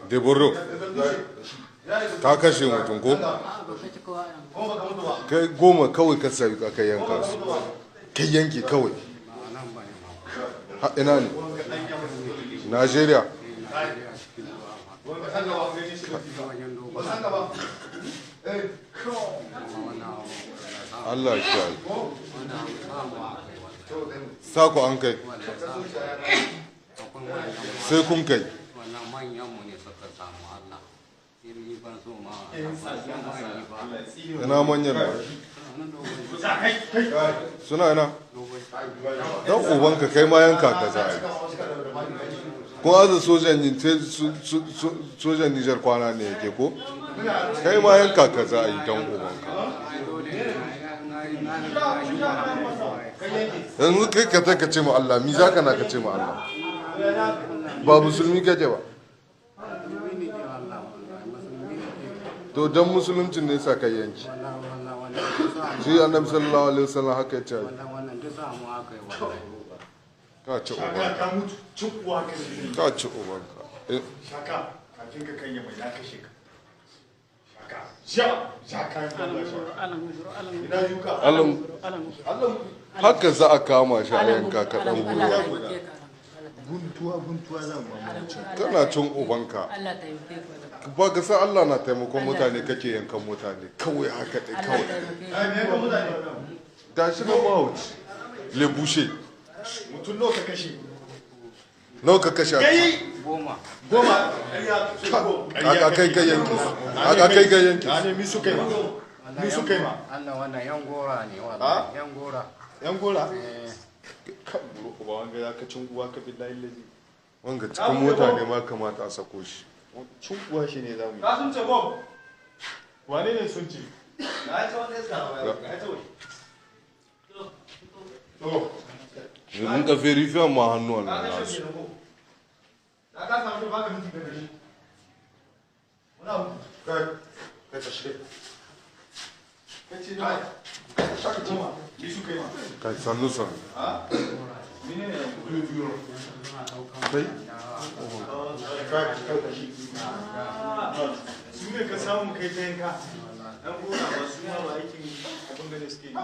Deboro ta kashe mutum ko? Kai goma kawai ka sayi aka yanka su. Kai yanki kawai. Ina ne? Najeriya. Allah ya yi. Sako an kai. Sai kun kai. Ina manyan da suna ina dan ubanka kai ma yanka ka za a yi kun aza sojan Nijar kwana ne yake ko kai ma yanka ka za a yi dan ubanka yanzu kai ka ce ma Allah mi za ka na ka ce ma Allah ba musulmi kake ba to dan musuluncin ne sa kai yanki shi annabi sallallahu alaihi wasallam haka ya ce ka ci ubanka ka ci ubanka shaka kafin ka kanya mai na kashe ka shaka ina yuka haka za a kama shi a yanka ka dan guruwa guntuwa zan mamaci kana cin ubanka ba ka san Allah na taimakon mutane kake yankan mutane kawai haka dai kawai da shi na mahauci lebushe mutum nawa ka kashe Goma aka kai ga yanki aka kai ga yanki ne mi su kai ma Allah wannan yan gora ne wannan yan gora kan buru ba wanga ya ka cin uwa ka billahi lazi wanga cikin mota ne ma kamata a sako shi cin uwa shi ne zamu ka sun ce bom wane ne sun ce na yi tsawon iska ba ya yi tsawon mun ka verify ma hannuwan nan nasu na ka samu ba ka minti da shi wani abu kai ta shi kai ce ne shaka ce ma ki su kai ma kai sannu sannu mine ne kai kai ta shi su ne ka samu kai ta yanka ɗan gona ba su yawa aikin abin da suke yi ba